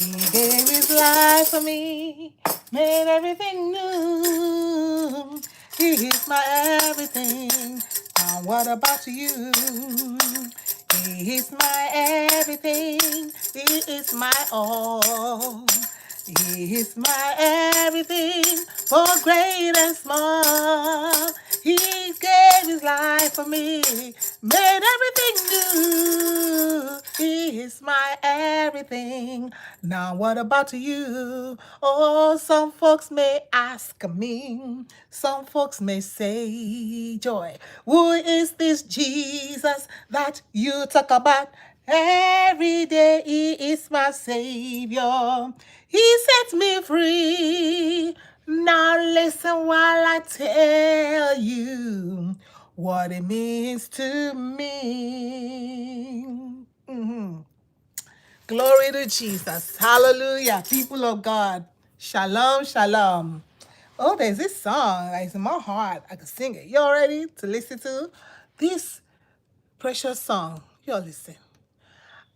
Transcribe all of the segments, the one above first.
He gave his life for me, made everything new. He is my everything. And what about you? He is my everything. He is my all. He is my everything, for great and small. He gave his life for me, made everything new. He is my everything. Now what about you? Oh, some folks may ask me, some folks may say, Joy, who is this Jesus that you talk about? Every day he is my savior. He set me free. Now listen while I tell you what it means to me. Mhm. Glory to Jesus. Hallelujah. People of God. Shalom, shalom. Oh, there's this song that is in my heart. I can sing it. You all ready to listen to this precious song? You all listen.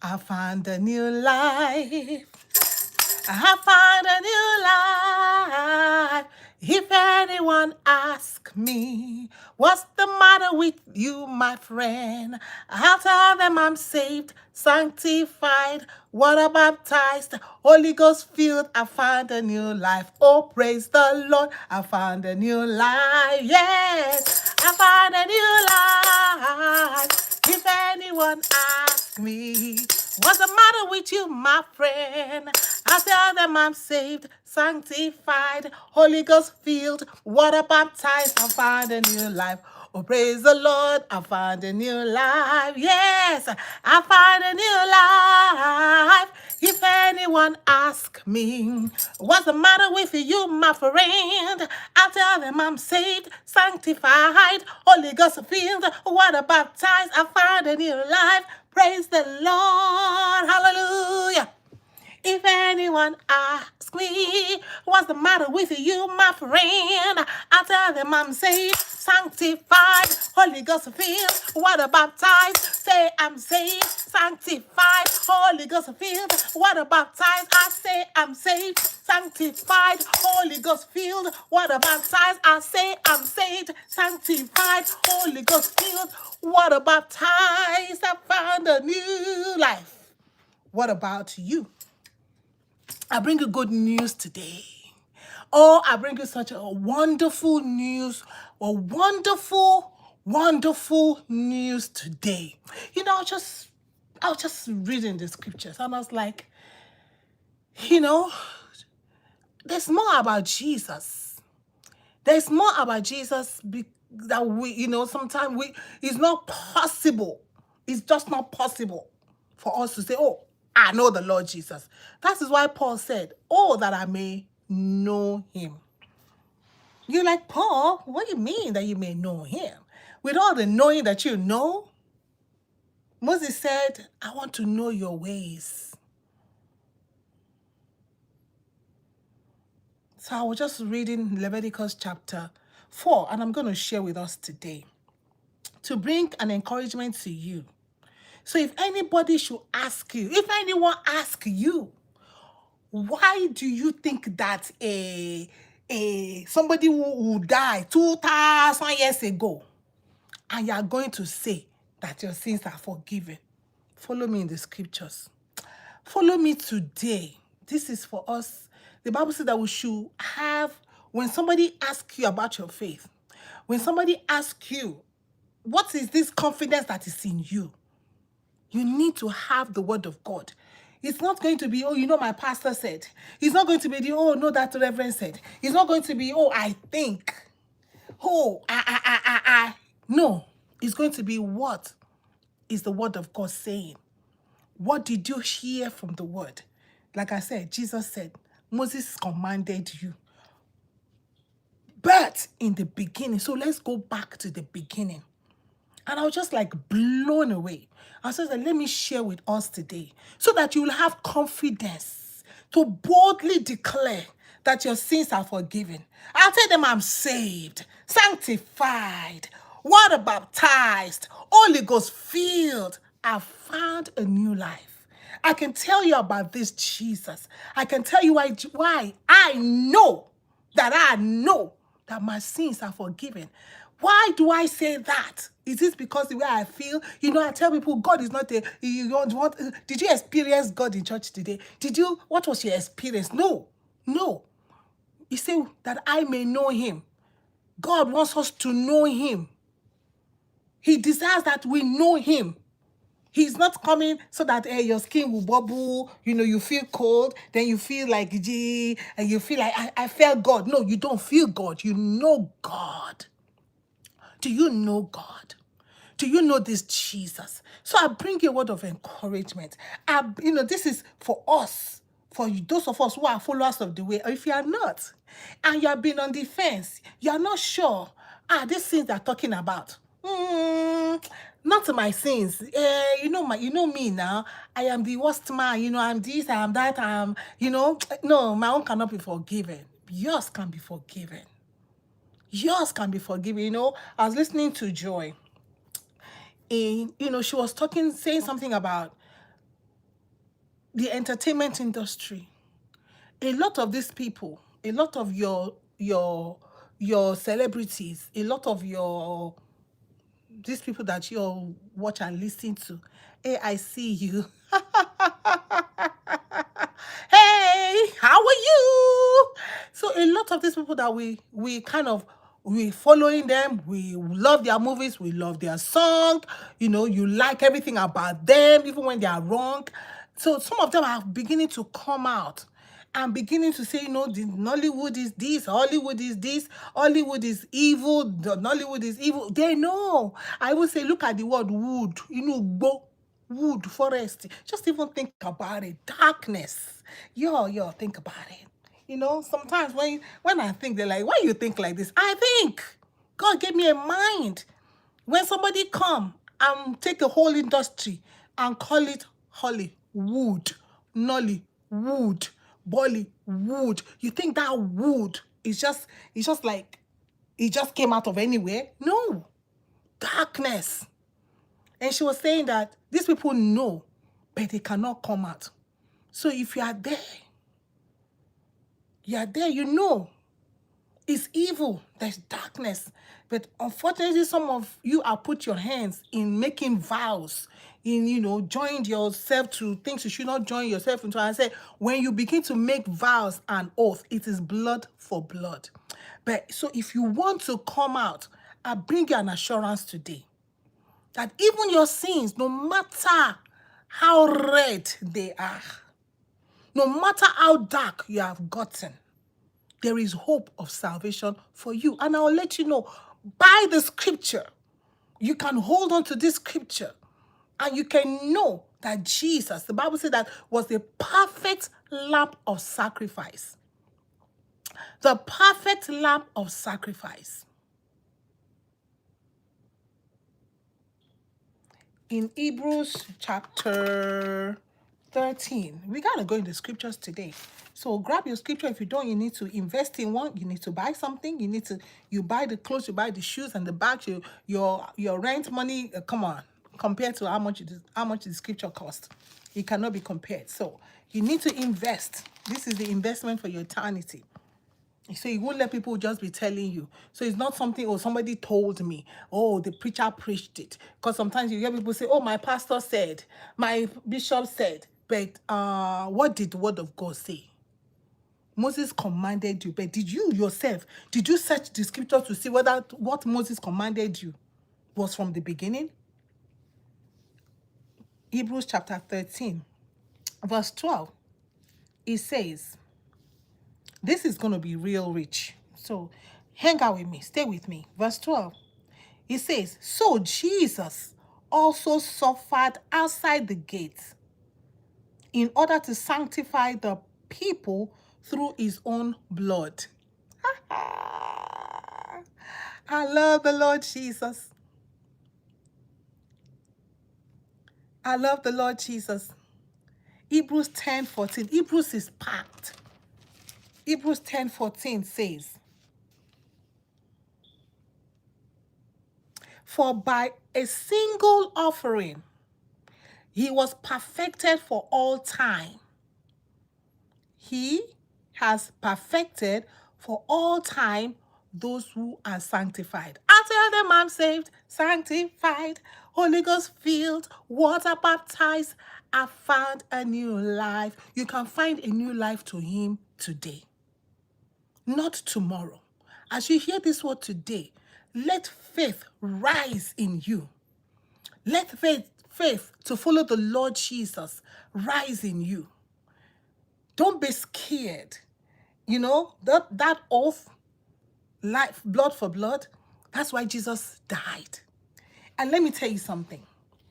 I found a new life. I found a new life. If anyone asks me, what's the matter with you, my friend? I'll tell them I'm saved, sanctified, water baptized, Holy Ghost filled. I found a new life. Oh, praise the Lord. I found a new life. Yes, I found a new life. If anyone asks me, what's the matter with you, my friend? I tell them I'm saved, sanctified, Holy Ghost filled, water baptized. I found a new life. Oh, praise the Lord, I found a new life. Yes, I found a new life. If anyone asks me, what's the matter with you, my friend? I'll tell them I'm saved, sanctified, Holy Ghost filled, water baptized. I found a new life. Praise the Lord. Hallelujah. If anyone asks me, what's the matter with you, my friend? I tell them I'm saved, sanctified, Holy Ghost filled, water baptized. Say I'm saved, sanctified, Holy Ghost filled, water baptized. I say I'm saved, sanctified, Holy Ghost filled, water baptized. I say I'm saved, sanctified, Holy Ghost filled, water baptized. I found a new life. What about you? I bring you good news today. Oh, I bring you such a wonderful news, a wonderful, wonderful news today. You know, I was just reading the scriptures and I was like, you know, there's more about Jesus. There's more about Jesus that sometimes it's not possible. It's just not possible for us to say, oh, I know the Lord Jesus. That is why Paul said, oh, that I may know him. You're like, Paul, what do you mean that you may know him? With all the knowing that you know, Moses said, I want to know your ways. So I was just reading Leviticus chapter 4, and I'm going to share with us today to bring an encouragement to you. So if anybody should ask you, if anyone asks you, why do you think that somebody who died 2,000 years ago, and you are going to say that your sins are forgiven? Follow me in the scriptures. Follow me today. This is for us. The Bible says that we should have, when somebody asks you about your faith, when somebody asks you, what is this confidence that is in you? You need to have the word of God. It's not going to be, oh, my pastor said. It's not going to be the, oh, no, that reverend said. It's not going to be, oh, I think. Oh, I. No, it's going to be what is the word of God saying? What did you hear from the word? Like I said, Jesus said, Moses commanded you. But in the beginning, so let's go back to the beginning. And I was just like blown away. I said, let me share with us today so that you will have confidence to boldly declare that your sins are forgiven. I'll tell them I'm saved, sanctified, water baptized, Holy Ghost filled. I found a new life. I can tell you about this Jesus. I can tell you why I know that my sins are forgiven. Why do I say that? Is this because the way I feel? You know, I tell people God is not you don't want. Did you experience God in church today? What was your experience? No. He said that I may know him. God wants us to know him. He desires that we know him. He's not coming so that your skin will bubble, you feel cold, then you feel like, gee, and you feel like, I felt God. No, you don't feel God. You know God. Do you know God? Do you know this Jesus? So I bring you a word of encouragement. This is for us, for those of us who are followers of the way, or if you are not, and you have been on the fence, you are not sure, these things they're talking about. Not my sins. You know me now. I am the worst man. I'm this, I am that. No, my own cannot be forgiven. Yours can be forgiven. Yours can be forgiven. I was listening to Joy. She was saying something about the entertainment industry. A lot of these people, a lot of your celebrities, a lot of these people that you all watch and listen to. Hey, I see you. Hey, how are you? So a lot of these people that we following them, we love their movies, we love their song, you like everything about them, even when they are wrong. So some of them are beginning to come out and beginning to say, the Nollywood is this, Hollywood is this, Hollywood is evil, the Nollywood is evil. They know. I would say, look at the word wood, wood, forest. Just even think about it. Darkness. Yo, think about it. Sometimes when I think, they're like, why you think like this? I think God gave me a mind. When somebody come and take a whole industry and call it Hollywood, Nollywood, Bollywood, you think that wood is just like it just came out of anywhere? No. Darkness. And she was saying that these people know, but they cannot come out. So if you are there, it's evil. There's darkness. But unfortunately, some of you are put your hands in making vows, in, joined yourself to things you should not join yourself into. And I say, when you begin to make vows and oath, it is blood for blood. But so if you want to come out, I bring you an assurance today that even your sins, no matter how red they are, no matter how dark you have gotten, there is hope of salvation for you. And I'll let you know, by the scripture, you can hold on to this scripture and you can know that Jesus, the Bible said, that was the perfect lamb of sacrifice. The perfect lamb of sacrifice. In Hebrews chapter 13. We got to go in the scriptures today. So grab your scripture. If you don't, you need to invest in one. You need to buy something. You buy the clothes, you buy the shoes and the bags, your rent money. Come on, compared to how much the scripture cost. It cannot be compared. So you need to invest. This is the investment for your eternity. So you won't let people just be telling you. So it's not something, somebody told me. Oh, the preacher preached it. Because sometimes you hear people say, oh, my pastor said, my bishop said. But what did the word of God say? Moses commanded you. But did you search the scripture to see whether what Moses commanded you was from the beginning? Hebrews chapter 13, verse 12. It says, this is going to be real rich. So hang out with me. Stay with me. Verse 12. It says, so Jesus also suffered outside the gates in order to sanctify the people through his own blood. I love the Lord Jesus. I love the Lord Jesus. Hebrews 10:14. Hebrews is packed. Hebrews 10:14 says, for by a single offering, He was perfected for all time. He has perfected for all time those who are sanctified. I tell them I'm saved, sanctified, Holy Ghost filled, water baptized. I found a new life. You can find a new life to him today, not tomorrow. As you hear this word today, let faith rise in you. Let faith to follow the Lord Jesus rise in you. Don't be scared. You know, that oath, life, blood for blood, that's why Jesus died. And let me tell you something.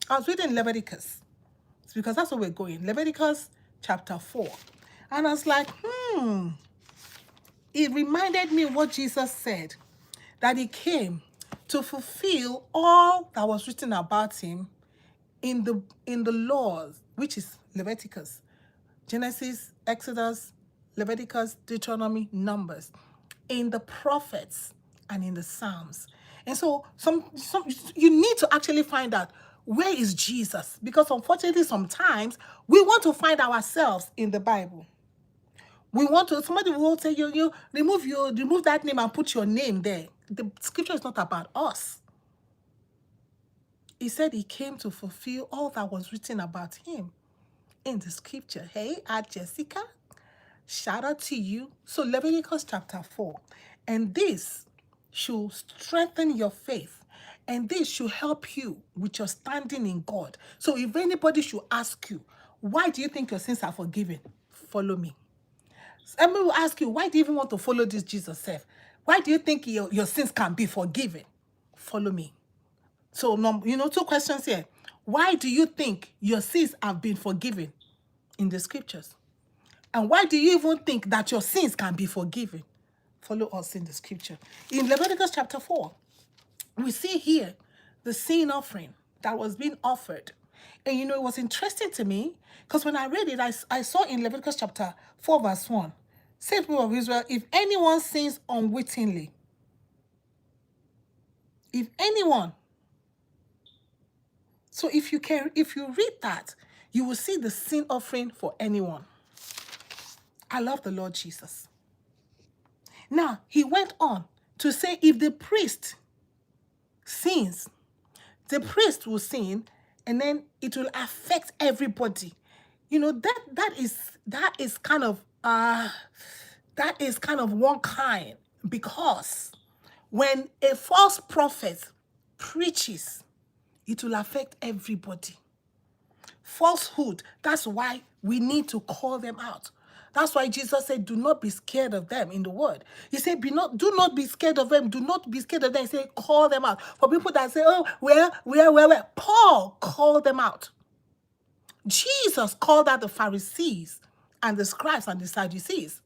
I was reading Leviticus. It's because that's where we're going. Leviticus chapter 4. And I was like, it reminded me what Jesus said, that he came to fulfill all that was written about him in the laws, which is Leviticus, Genesis, Exodus, Leviticus, Deuteronomy, Numbers, in the prophets and in the Psalms. And so some you need to actually find out, where is Jesus? Because unfortunately, sometimes we want to find ourselves in the Bible. We want to, somebody will say, you remove that name and put your name there. The scripture is not about us. He said he came to fulfill all that was written about him in the scripture. Hey, Jessica, shout out to you. So Leviticus chapter 4. And this should strengthen your faith. And this should help you with your standing in God. So if anybody should ask you, why do you think your sins are forgiven? Follow me. Somebody will ask you, why do you even want to follow this Jesus self? Why do you think your sins can be forgiven? Follow me. So, two questions here. Why do you think your sins have been forgiven in the scriptures? And why do you even think that your sins can be forgiven? Follow us in the scripture. In Leviticus chapter 4, we see here the sin offering that was being offered. And it was interesting to me because when I read it, I saw in Leviticus chapter 4, verse 1, say, people of Israel, if anyone sins unwittingly, if anyone, so if you read that, you will see the sin offering for anyone. I love the Lord Jesus. Now, he went on to say, if the priest sins, the priest will sin, and then it will affect everybody. That is kind of one kind, because when a false prophet preaches, it will affect everybody. Falsehood, that's why we need to call them out. That's why Jesus said, do not be scared of them in the word. He said, do not be scared of them. Do not be scared of them. He said, call them out. For people that say, oh, where? Paul called them out. Jesus called out the Pharisees and the scribes and the Sadducees.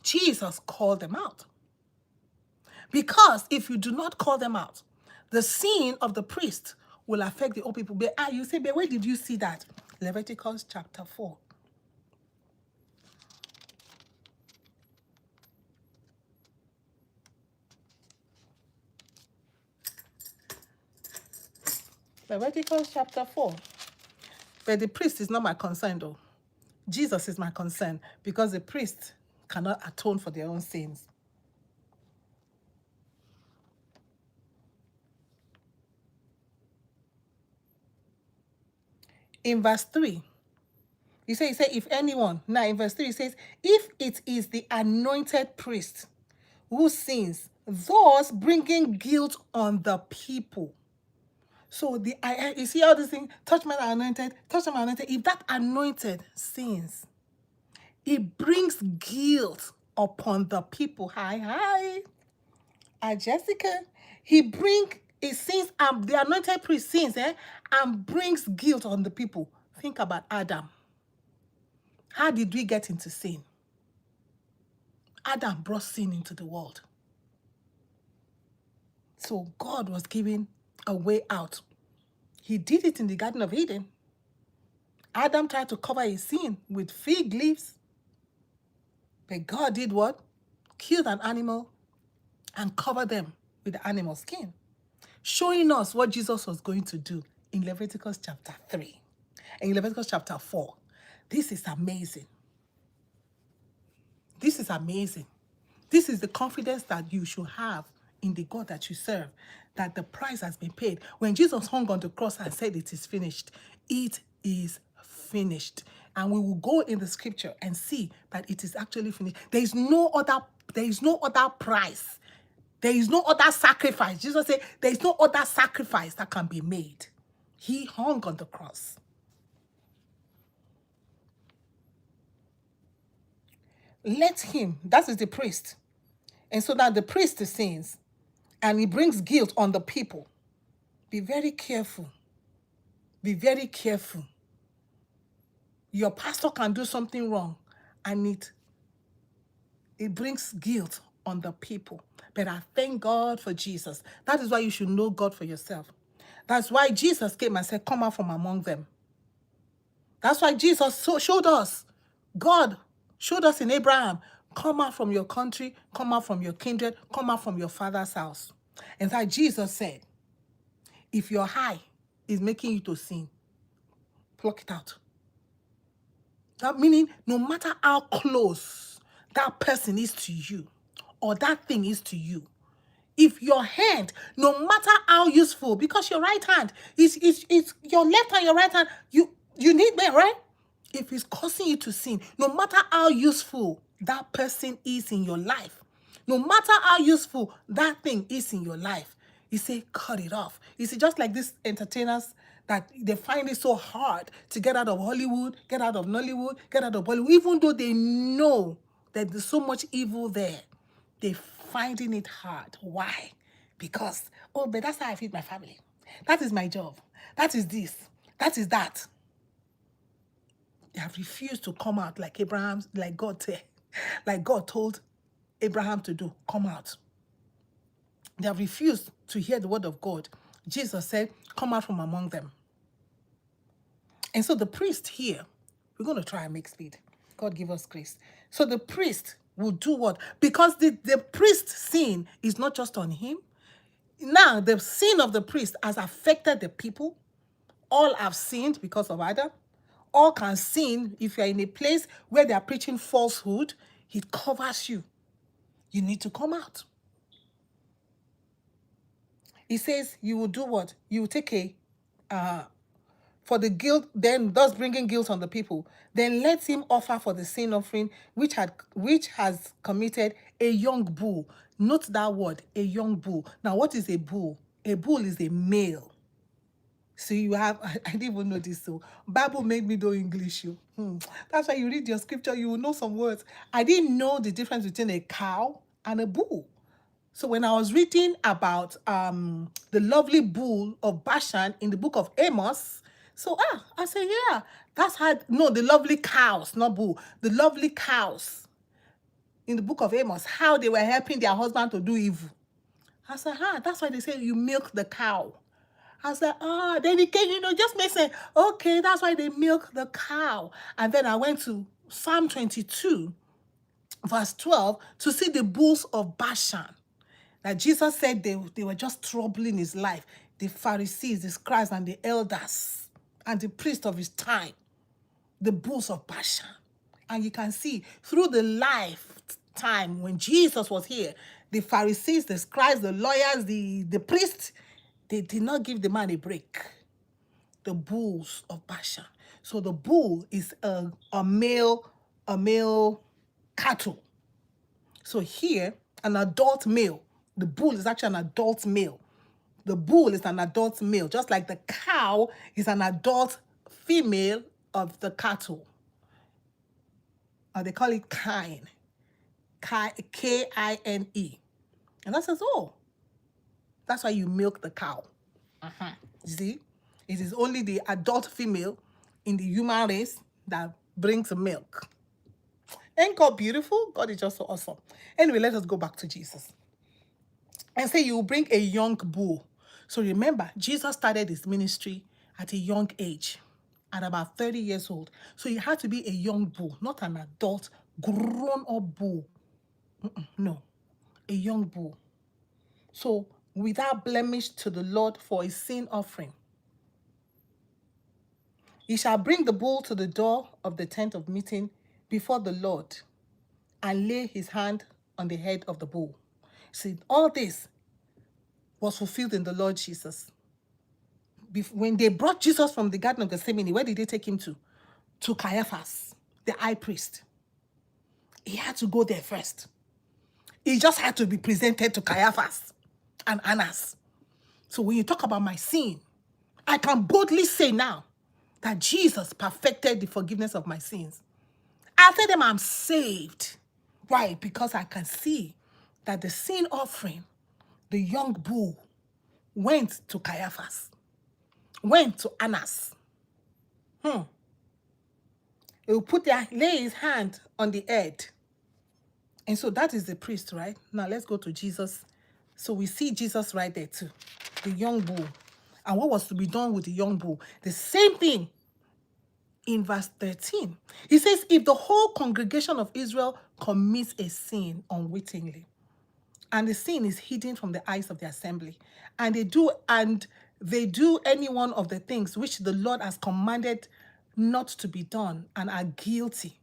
Jesus called them out. Because if you do not call them out, the sin of the priest will affect the old people. But you say, but where did you see that? Leviticus chapter 4. Leviticus chapter 4. But the priest is not my concern, though. Jesus is my concern, because the priest cannot atone for their own sins. In verse 3, he said, if anyone, now in verse 3, he says, if it is the anointed priest who sins, thus bringing guilt on the people. So you see all these things, touch my anointed, touch my anointed. If that anointed sins, it brings guilt upon the people. Hi, Jessica. It sins, the anointed priest sins, and brings guilt on the people. Think about Adam. How did we get into sin? Adam brought sin into the world. So God was giving a way out. He did it in the Garden of Eden. Adam tried to cover his sin with fig leaves. But God did what? Killed an animal and covered them with the animal skin, showing us what Jesus was going to do in Leviticus chapter 3. in Leviticus chapter 4. This is amazing. This is amazing. This is the confidence that you should have in the God that you serve, that the price has been paid. When Jesus hung on the cross and said, "It is finished," it is finished. And we will go in the scripture and see that it is actually finished. There is no other price. There is no other sacrifice. Jesus said, there is no other sacrifice that can be made. He hung on the cross. Let him, that is the priest. And so that the priest sins and he brings guilt on the people. Be very careful. Be very careful. Your pastor can do something wrong and it brings guilt on the people. But I thank God for Jesus. That is why you should know God for yourself. That's why Jesus came and said, "Come out from among them." That's why Jesus showed us. God showed us in Abraham, "Come out from your country, come out from your kindred, come out from your father's house." And that Jesus said, if your eye is making you to sin, pluck it out. That meaning, no matter how close that person is to you or that thing is to you, if your hand, no matter how useful, because your right hand is your left hand, your right hand, you need them, right? If it's causing you to sin, no matter how useful that person is in your life, no matter how useful that thing is in your life, he say, cut it off. You see, just like these entertainers that they find it so hard to get out of Hollywood, get out of Nollywood, get out of Bollywood, even though they know that there's so much evil there, they finding it hard. Why? Because, oh, but that's how I feed my family. That is my job. That is this. That is that. They have refused to come out like Abraham, like God told Abraham to do. Come out. They have refused to hear the word of God. Jesus said, "Come out from among them." And so the priest here, we're going to try and make speed. God give us grace. So the priest will do what? Because the priest's sin is not just on him. Now, the sin of the priest has affected the people. All have sinned because of Adam. All can sin if you're in a place where they are preaching falsehood. It covers you. You need to come out. He says you will do what? You will take for the guilt, then thus bringing guilt on the people. Then let him offer for the sin offering which has committed a young bull. Note that word, a young bull. Now, what is a bull? A bull is a male. So you have, I didn't even know this. So Bible made me know English. That's why you read your scripture, you will know some words. I didn't know the difference between a cow and a bull. So when I was reading about the lovely bull of Bashan in the book of Amos, I said, yeah, that's how, no, the lovely cows, not bull, the lovely cows in the book of Amos, how they were helping their husband to do evil. I said, that's why they say you milk the cow. I said, then it came, just makes sense. Okay, that's why they milk the cow. And then I went to Psalm 22, verse 12, to see the bulls of Bashan. That Jesus said they were just troubling his life. The Pharisees, the scribes, and the elders, and the priests of his time, the bulls of Bashan. And you can see through the lifetime when Jesus was here, the Pharisees, the scribes, the lawyers, the priests, they did not give the man a break. The bulls of Bashan. So the bull is a male cattle. So here, an adult male. The bull is actually an adult male. The bull is an adult male, just like the cow is an adult female of the cattle. They call it kine. K-I-N-E. And that says, that's why you milk the cow. You see? It is only the adult female in the human race that brings milk. Ain't God beautiful? God is just so awesome. Anyway, let us go back to Jesus. And say you will bring a young bull. So remember, Jesus started his ministry at a young age, at about 30 years old. So he had to be a young bull, not an adult, grown-up bull. No, a young bull. So without blemish to the Lord for a sin offering. He shall bring the bull to the door of the tent of meeting before the Lord and lay his hand on the head of the bull. See, all this was fulfilled in the Lord Jesus. When they brought Jesus from the Garden of Gethsemane, where did they take him to? To Caiaphas, the high priest. He had to go there first. He just had to be presented to Caiaphas and Annas. So when you talk about my sin, I can boldly say now that Jesus perfected the forgiveness of my sins. After them, I'm saved. Why? Because I can see that the sin offering, the young bull, went to Caiaphas, went to Annas. He will lay his hand on the head. And so that is the priest, right? Now let's go to Jesus. So we see Jesus right there too, the young bull. And what was to be done with the young bull? The same thing in verse 13. He says, if the whole congregation of Israel commits a sin unwittingly, and the sin is hidden from the eyes of the assembly, and they do any one of the things which the Lord has commanded not to be done, and are guilty,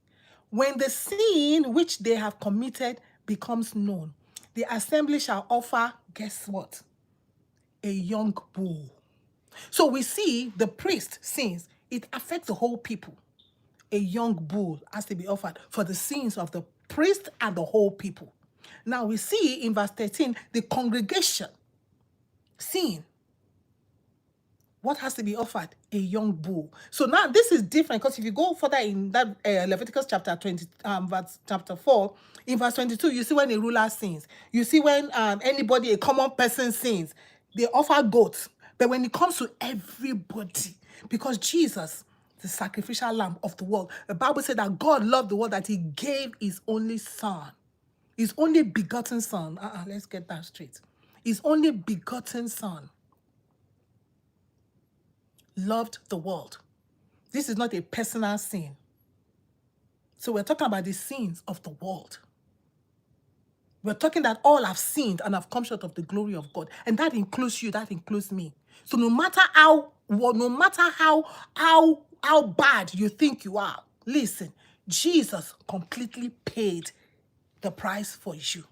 when the sin which they have committed becomes known, the assembly shall offer, guess what? A young bull. So we see the priest sins. It affects the whole people. A young bull has to be offered for the sins of the priest and the whole people. Now we see in verse 13, the congregation sin. What has to be offered? A young bull. So now this is different, because if you go further in that Leviticus chapter 20, verse chapter 4, in verse 22, you see when a ruler sins. You see when anybody, a common person sins, they offer goats. But when it comes to everybody, because Jesus, the sacrificial lamb of the world, the Bible said that God loved the world that he gave his only son. His only begotten son. Let's get that straight. His only begotten son loved the world. This is not a personal sin. So we're talking about the sins of the world. We're talking that all have sinned and have come short of the glory of God. And that includes you, that includes me. So no matter how bad you think you are, listen, Jesus completely paid the price for you.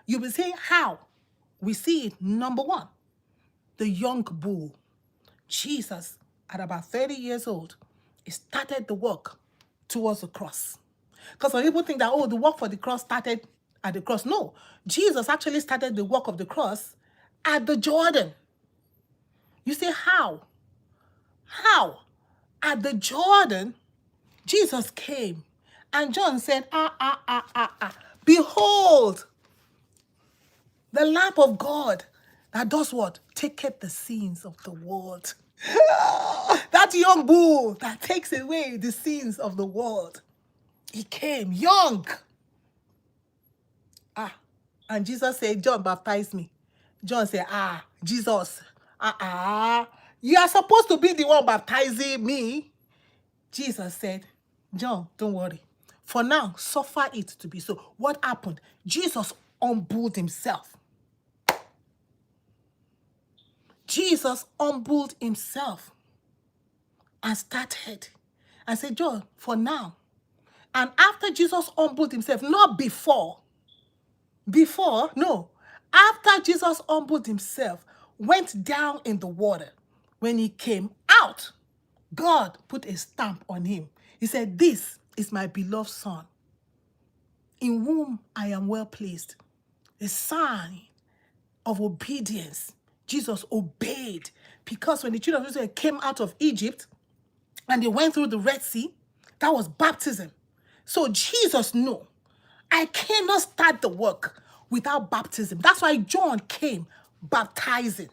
You will say, how? We see it, number one, the young bull. Jesus, at about 30 years old, he started the work towards the cross. Because some people think that, the work for the cross started at the cross. No, Jesus actually started the work of the cross at the Jordan. You say, how? How? At the Jordan, Jesus came. And John said, behold, the Lamb of God that does what? Taketh the sins of the world. That young bull that takes away the sins of the world. He came young. And Jesus said, John, baptize me. John said, Jesus, you are supposed to be the one baptizing me. Jesus said, John, don't worry. For now, suffer it to be so. What happened? Jesus humbled himself. Jesus humbled himself and started and said, John, for now. And after Jesus humbled himself, not before. No. After Jesus humbled himself, went down in the water, when he came out, God put a stamp on him. He said, this is my beloved son, in whom I am well pleased. A sign of obedience. Jesus obeyed, because when the children of Israel came out of Egypt and they went through the Red Sea, that was baptism. So Jesus knew, I cannot start the work without baptism. That's why John came baptizing.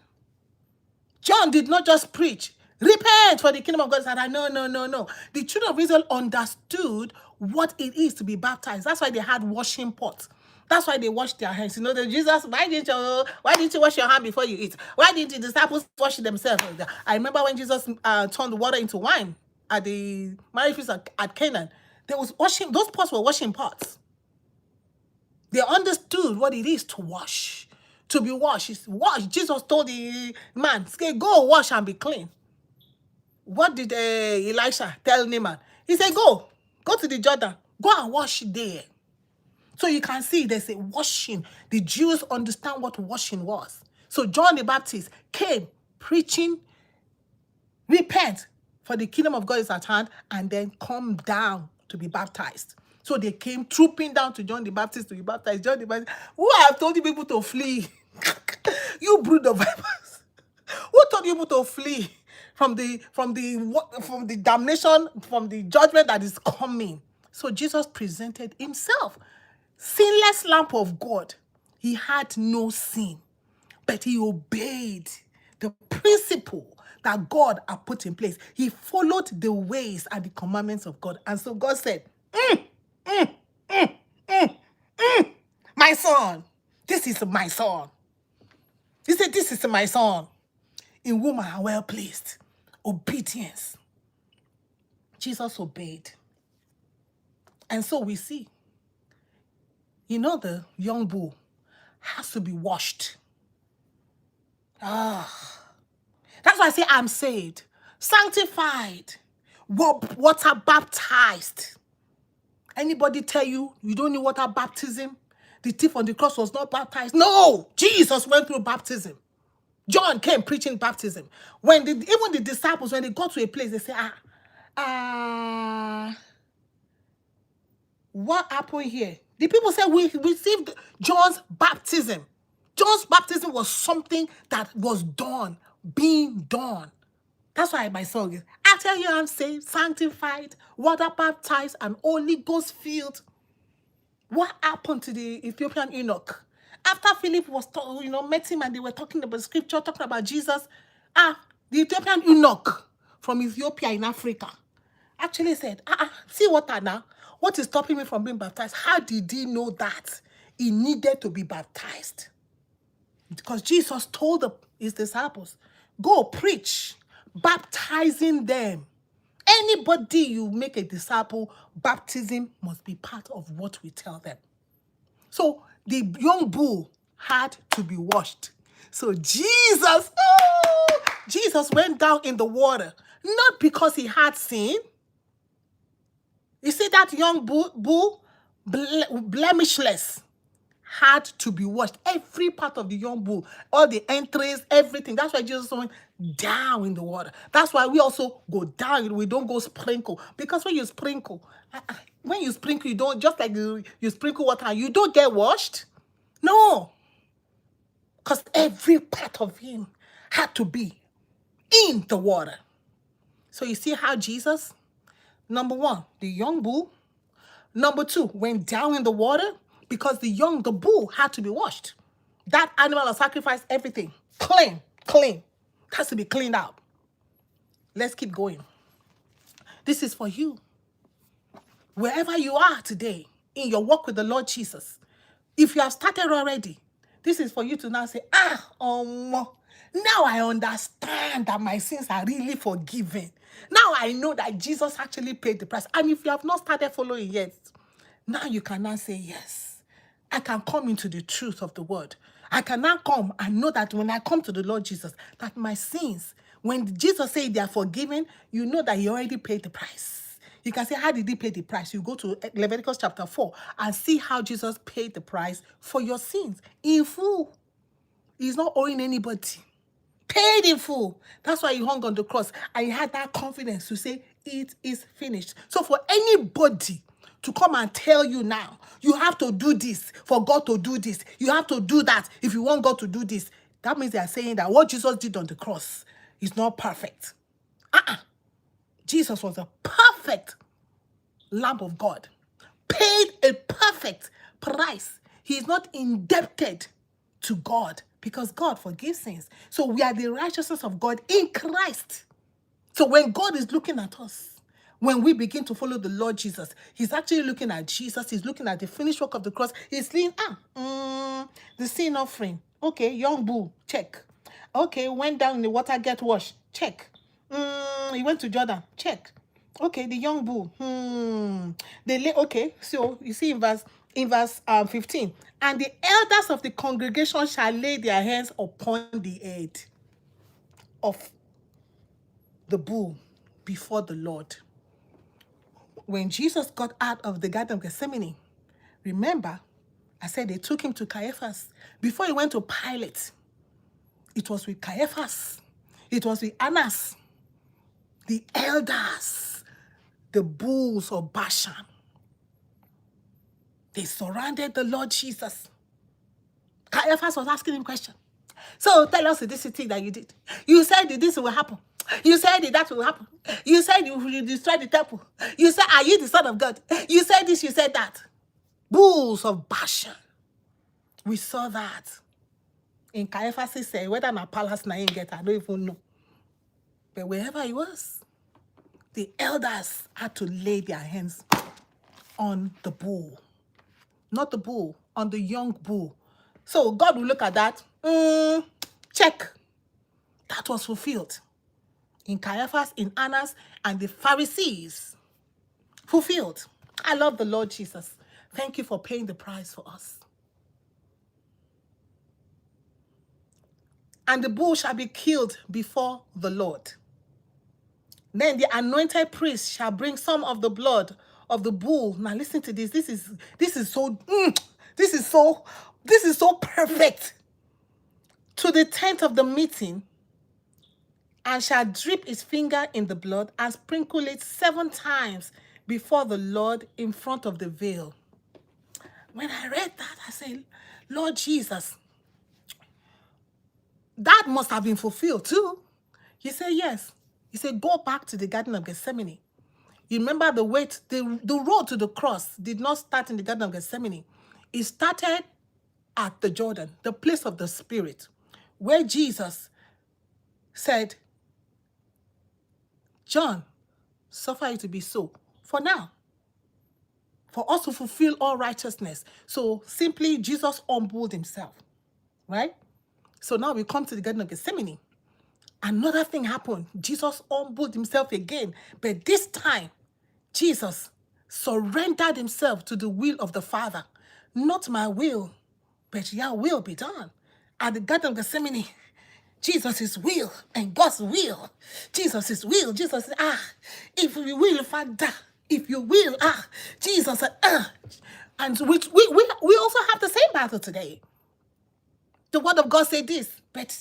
John did not just preach, repent for the kingdom of God. He said, no. The children of Israel understood what it is to be baptized. That's why they had washing pots. That's why they washed their hands. You know, Jesus, why didn't you wash your hand before you eat? Why didn't the disciples wash themselves? I remember when Jesus turned the water into wine at the marriage feast at Canaan. There was washing, those pots were washing pots. They understood what it is to wash. To be washed. Wash. Jesus told the man, go wash and be clean. What did Elisha tell Naaman? He said, go to the Jordan, go and wash there. So you can see there's a washing. The Jews understand what washing was. So John the Baptist came preaching, repent, for the kingdom of God is at hand, and then come down to be baptized. So they came trooping down to John the Baptist to be baptized. John the Baptist, who have told you people to flee? You brood of vipers. Who told you people to flee from the damnation, from the judgment that is coming? So Jesus presented himself, sinless Lamb of God. He had no sin, but he obeyed the principle that God had put in place. He followed the ways and the commandments of God. And so God said, my son, this is my son. He said, this is my son, in whom I am well pleased. Obedience. Jesus obeyed. And so we see, the young bull has to be washed. That's why I say I'm saved, sanctified, water baptized. Anybody tell you don't need water baptism? The thief on the cross was not baptized. No, Jesus went through baptism. John came preaching baptism. When even the disciples, when they got to a place, they say, what happened here? The people said, we received John's baptism. John's baptism was something that was being done. That's why my song is, I tell you I'm saved, sanctified, water baptized, and Holy Ghost filled. What happened to the Ethiopian eunuch? After Philip was, met him and they were talking about scripture, talking about Jesus, the Ethiopian eunuch from Ethiopia in Africa actually said, see water now. What is stopping me from being baptized? How did he know that he needed to be baptized? Because Jesus told his disciples, go preach, baptizing them. Anybody you make a disciple, baptism must be part of what we tell them. So the young bull had to be washed. So Jesus went down in the water, not because he had sin. You see that young bull, blemishless, had to be washed. Every part of the young bull, all the entries, everything. That's why Jesus went down in the water. That's why we also go down. We don't go sprinkle. Because when you sprinkle, you don't, just like you sprinkle water, you don't get washed. No. Because every part of him had to be in the water. So you see how Jesus, number one, the young bull, number two, went down in the water because the bull had to be washed. That animal of sacrifice, everything, clean, has to be cleaned out. Let's keep going. This is for you. Wherever you are today, in your walk with the Lord Jesus, if you have started already, this is for you to now say, now I understand that my sins are really forgiven. Now I know that Jesus actually paid the price. And if you have not started following yet, now you can now say, yes, I can come into the truth of the word. I can now come and know that when I come to the Lord Jesus, that my sins, when Jesus said they are forgiven, you know that he already paid the price. You can say, how did he pay the price? You go to Leviticus chapter 4 and see how Jesus paid the price for your sins in full. He's not owing anybody. Paid in full. That's why he hung on the cross. And he had that confidence to say, it is finished. So for anybody to come and tell you now, you have to do this for God to do this. You have to do that if you want God to do this. That means they are saying that what Jesus did on the cross is not perfect. Jesus was a perfect Lamb of God. Paid a perfect price. He is not indebted to God because God forgives sins. So we are the righteousness of God in Christ. So when God is looking at us, when we begin to follow the Lord Jesus, he's actually looking at Jesus. He's looking at the finished work of the cross. He's saying, the sin offering. Okay, young bull, check. Okay, went down in the water, get washed. Check. He went to Jordan. Check. Okay, the young bull. Okay, so you see in verse 15. And the elders of the congregation shall lay their hands upon the head of the bull. before the Lord. When Jesus got out of the Garden of Gethsemane, remember, I said they took him to Caiaphas. Before he went to Pilate, it was with Caiaphas. It was with Annas, the elders, the bulls of Bashan. They surrounded the Lord Jesus. Caiaphas was asking him questions. So tell us this thing that you did. You said that this will happen. You said that will happen. You said you will destroy the temple. You said, are you the Son of God? You said this, you said that. Bulls of Bashan. We saw that in Caiaphas' say, whether in a palace na him get, I don't even know. But wherever he was, the elders had to lay their hands on the bull. Not the bull, on the young bull. So God will look at that. Check. That was fulfilled. In Caiaphas, in Annas, and the Pharisees. Fulfilled. I love the Lord Jesus. Thank you for paying the price for us. And the bull shall be killed before the Lord. Then the anointed priest shall bring some of the blood of the bull. Now listen to this. This is so perfect. To the tent of the meeting, and shall dip his finger in the blood and sprinkle it 7 times before the Lord in front of the veil. When I read that, I said, Lord Jesus, that must have been fulfilled too. He said, yes. He said, go back to the Garden of Gethsemane. You remember the road to the cross did not start in the Garden of Gethsemane. It started at the Jordan, the place of the Spirit, where Jesus said, John, suffer it to be so for now, for us to fulfill all righteousness. So simply Jesus humbled himself, right? So now we come to the Garden of Gethsemane. Another thing happened. Jesus humbled himself again, but this time Jesus surrendered himself to the will of the Father. Not my will, but your will be done. At the Garden of Gethsemane, Jesus' will and God's will. Jesus' will. Jesus said, if you will, Father, if you will, Jesus said, And we also have the same battle today. The word of God said this, but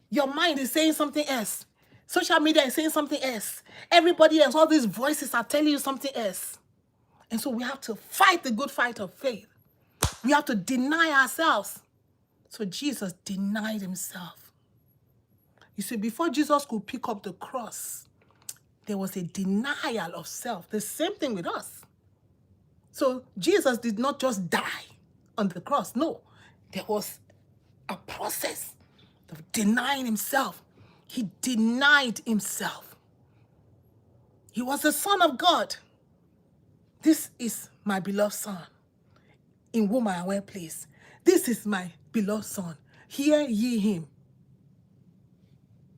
your mind is saying something else. Social media is saying something else. Everybody else, all these voices are telling you something else. And so we have to fight the good fight of faith. We have to deny ourselves. So Jesus denied himself. You see, before Jesus could pick up the cross, there was a denial of self. The same thing with us. So Jesus did not just die on the cross. No, there was a process of denying himself. He denied himself. He was the Son of God. This is my beloved Son, in whom I am well pleased. This is my beloved Son. Hear ye him.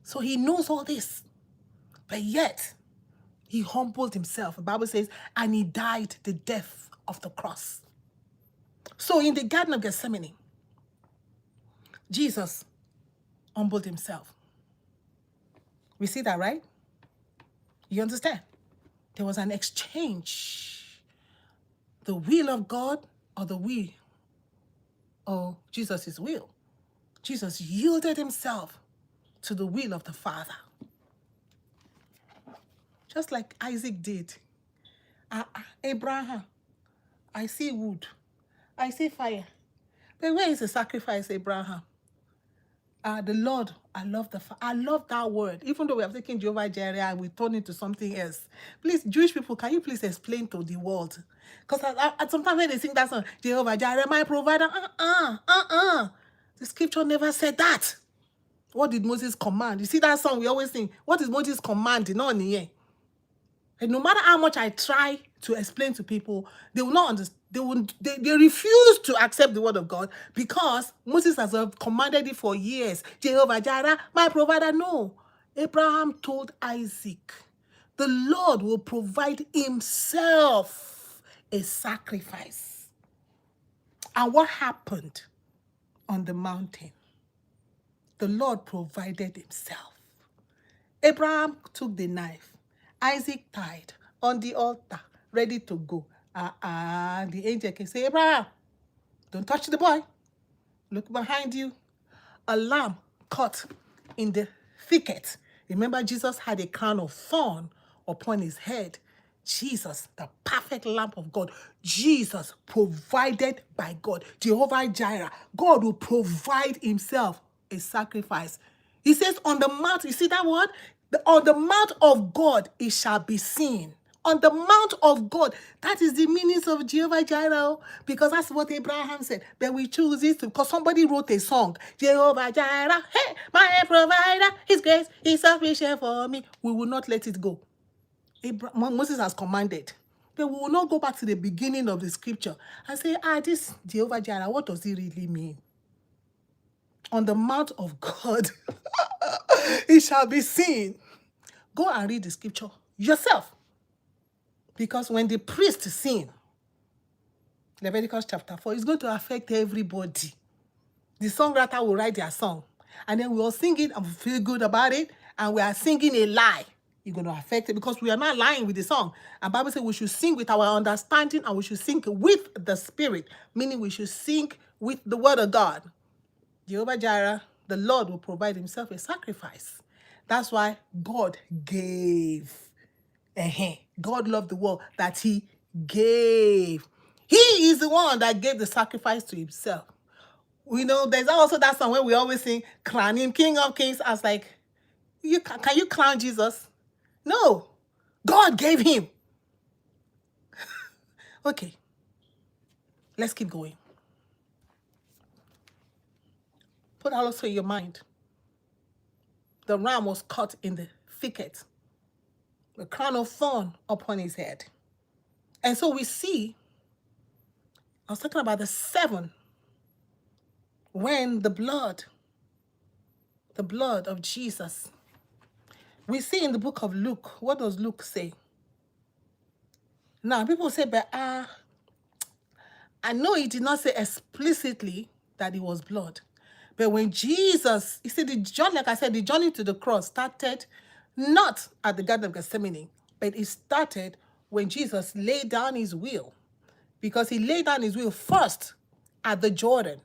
So he knows all this. But yet, he humbled himself. The Bible says, and he died the death of the cross. So in the Garden of Gethsemane, Jesus humbled himself. We see that, right? You understand? There was an exchange. The will of God or the will of Jesus' will. Jesus yielded himself to the will of the Father. Just like Isaac did. Abraham, I see wood. I see fire. But where is the sacrifice, Abraham? The Lord, I love that word. Even though we have taken Jehovah Jireh, we turn into something else. Please, Jewish people, can you please explain to the world? Because sometimes when they sing that song, Jehovah Jireh, my provider, the scripture never said that. What did Moses command? You see that song we always sing, what is Moses commanding? No, and no matter how much I try to explain to people, they will not understand. They refuse to accept the word of God because Moses has commanded it for years. Jehovah Jireh, my provider. No. Abraham told Isaac, the Lord will provide himself a sacrifice. And what happened on the mountain? The Lord provided himself Abraham took the knife. Isaac tied on the altar, ready to go. The angel can say, Abraham, don't touch the boy. Look behind you. A lamb caught in the thicket. Remember, Jesus had a crown of thorn upon his head. Jesus, the perfect Lamb of God. Jesus, provided by God. Jehovah Jireh. God will provide himself a sacrifice. He says on the mount, you see that word? On the mount of God, it shall be seen. On the mount of God. That is the meaning of Jehovah Jireh. Because that's what Abraham said. But we choose it because somebody wrote a song. Jehovah Jireh, hey, my provider, his grace is sufficient for me. We will not let it go. Moses has commanded. But we will not go back to the beginning of the scripture and say, this Jehovah Jireh, what does it really mean? On the mount of God, it shall be seen. Go and read the scripture yourself. Because when the priest sing, Leviticus chapter 4, it's going to affect everybody. The songwriter will write their song. And then we all sing it and we feel good about it. And we are singing a lie. It's going to affect it because we are not lying with the song. And Bible says we should sing with our understanding and we should sing with the Spirit. Meaning we should sing with the word of God. Jehovah Jireh, the Lord will provide himself a sacrifice. That's why God gave. God loved the world that he gave. He is the one that gave the sacrifice to himself. We know there's also that song where we always sing, crown him King of Kings. I was like, can you crown Jesus? No. God gave him. Okay. Let's keep going. Put also in your mind. The ram was caught in the thicket. The crown of thorn upon his head. And so we see, I was talking about the 7, when the blood of Jesus. We see in the book of Luke, what does Luke say? Now, people say, but I know he did not say explicitly that it was blood. But when Jesus, you see, like I said, the journey to the cross started not at the Garden of Gethsemane, but it started when Jesus laid down his will. Because he laid down his will first at the Jordan,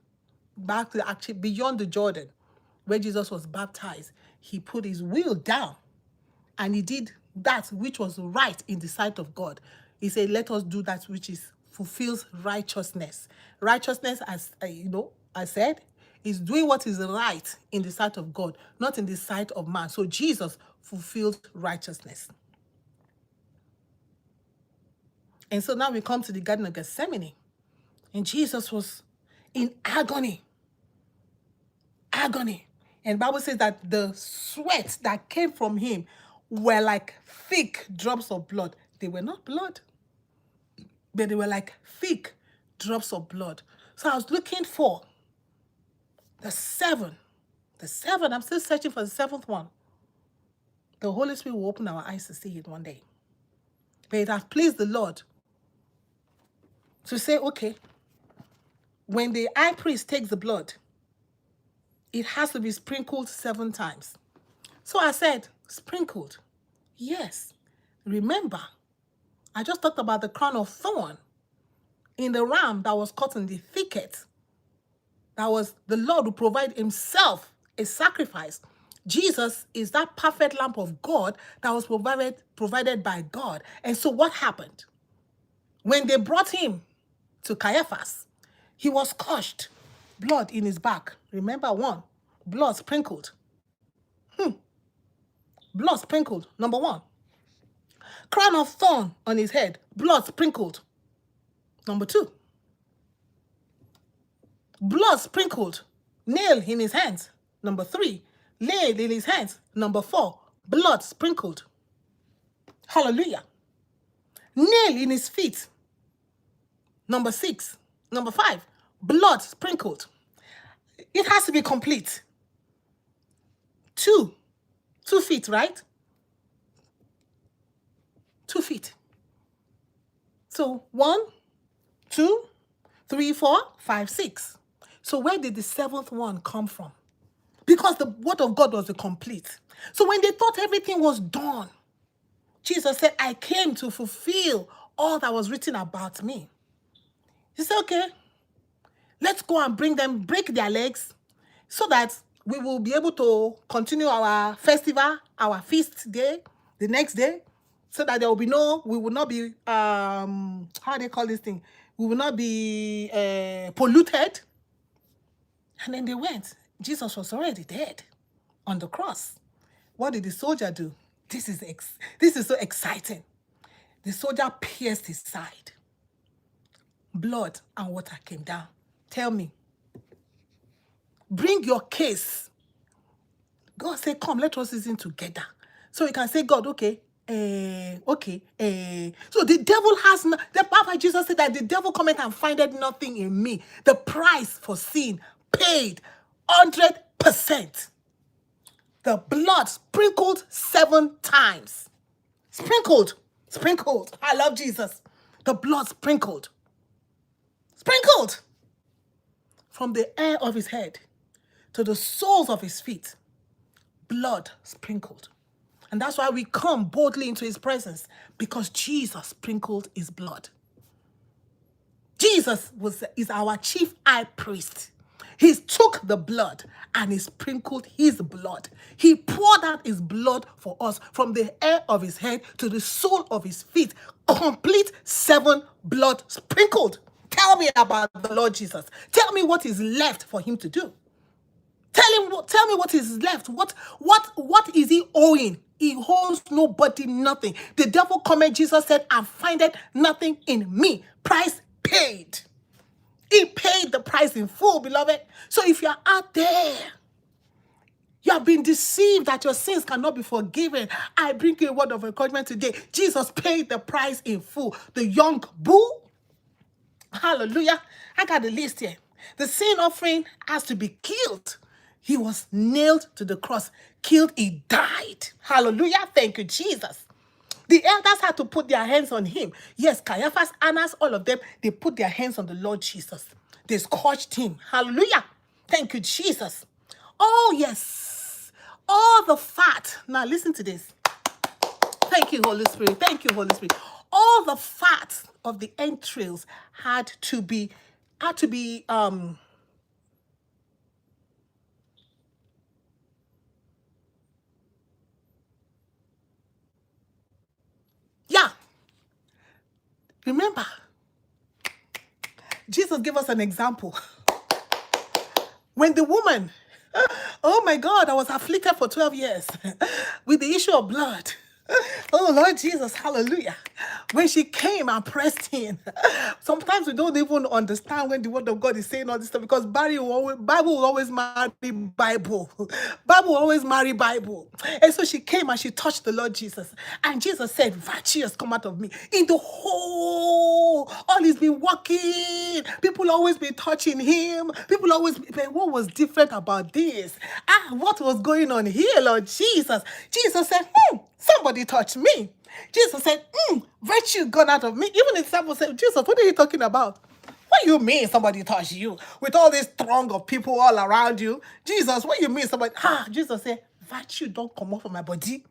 back to actually beyond the Jordan, where Jesus was baptized. He put his will down and he did that which was right in the sight of God. He said, let us do that which fulfills righteousness. Righteousness, as I said, is doing what is right in the sight of God, not in the sight of man. So Jesus fulfilled righteousness. And so now we come to the Garden of Gethsemane. And Jesus was in agony. Agony. And the Bible says that the sweat that came from him were like thick drops of blood. They were not blood, but they were like thick drops of blood. So I was looking for the 7. The 7, I'm still searching for the 7th one. The Holy Spirit will open our eyes to see it one day. But it has pleased the Lord to say, okay, when the high priest takes the blood, it has to be sprinkled 7 times. So I said, sprinkled. Yes. Remember, I just talked about the crown of thorn in the ram that was caught in the thicket. That was the Lord who provided himself a sacrifice. Jesus is that perfect Lamb of God that was provided by God. And so what happened? When they brought him to Caiaphas, he was crushed, blood in his back. Remember 1, blood sprinkled. Blood sprinkled, number 1. Crown of thorn on his head, blood sprinkled. Number 2. Blood sprinkled, nail in his hands. Number 3, nail in his hands. Number 4, blood sprinkled. Hallelujah. Nail in his feet. Number 6. Number 5, blood sprinkled. It has to be complete. 2 feet, right? 2 feet. So 1, 2, 3, 4, 5, 6. So where did the 7th one come from? Because the word of God was complete. So when they thought everything was done, Jesus said, I came to fulfill all that was written about me. He said, okay, let's go and break their legs, so that we will be able to continue our festival, our feast day, the next day, so that we will not be, how they call this thing? We will not be polluted. And then they went. Jesus was already dead on the cross. What did the soldier do? This is so exciting. The soldier pierced his side. Blood and water came down. Tell me. Bring your case. God said, come, let us reason together. So you can say, God, okay. So the devil has no, the Papa Jesus said that the devil cometh and findeth nothing in me. The price for sin paid 100%. The blood sprinkled 7 times. Sprinkled. I love Jesus. The blood sprinkled. From the hair of his head to the soles of his feet. Blood sprinkled. And that's why we come boldly into his presence, because Jesus sprinkled his blood. Jesus is our chief high priest. He took the blood and he sprinkled his blood. He poured out his blood for us from the hair of his head to the sole of his feet. Complete 7 blood sprinkled. Tell me about the Lord Jesus. Tell me what is left for him to do. Tell me what is left. What is he owing? He owes nobody nothing. The devil cometh, Jesus said, and findeth nothing in me. Price paid. He paid the price in full, beloved. So if you're out there, you have been deceived that your sins cannot be forgiven, I bring you a word of encouragement today. Jesus paid the price in full. The young bull, hallelujah. I got the list here. The sin offering has to be killed. He was nailed to the cross. Killed, he died. Hallelujah. Thank you, Jesus. The elders had to put their hands on him. Yes, Caiaphas, Annas, all of them, they put their hands on the Lord Jesus. They scourged him. Hallelujah. Thank you, Jesus. Oh, yes. All the fat. Now, listen to this. Thank you, Holy Spirit. Thank you, Holy Spirit. All the fat of the entrails had to be remember, Jesus gave us an example. When the woman, oh my God, I was afflicted for 12 years with the issue of blood. Oh, Lord Jesus, hallelujah. When she came and pressed in, sometimes we don't even understand when the word of God is saying all this stuff, because Bible will always marry Bible. Bible will always marry Bible. And so she came and she touched the Lord Jesus. And Jesus said, virtue has come out of me. In the whole, all he's been walking. People always been touching him. People always, but what was different about this? What was going on here, Lord Jesus? Jesus said, somebody touched me. Jesus said, virtue gone out of me. Even the disciples said, Jesus, what are you talking about? What do you mean somebody touched you? With all this throng of people all around you. Jesus, what do you mean somebody? Jesus said, virtue don't come off of my body.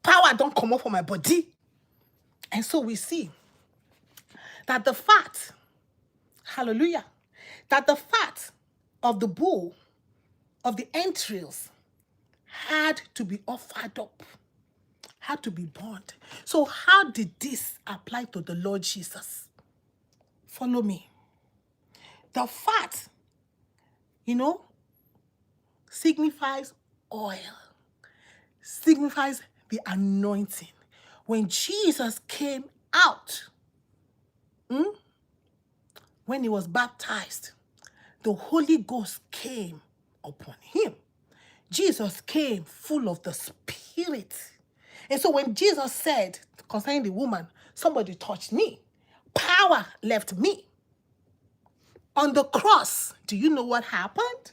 Power don't come off of my body. And so we see that the fat, hallelujah, that the fat of the bull, of the entrails, had to be offered up, had to be burnt. So how did this apply to the Lord Jesus? Follow me. The fat, signifies oil, signifies the anointing. When Jesus came out, when he was baptized, the Holy Ghost came upon him. Jesus came full of the Spirit. And so when Jesus said concerning the woman, somebody touched me, power left me. On the cross, do you know what happened?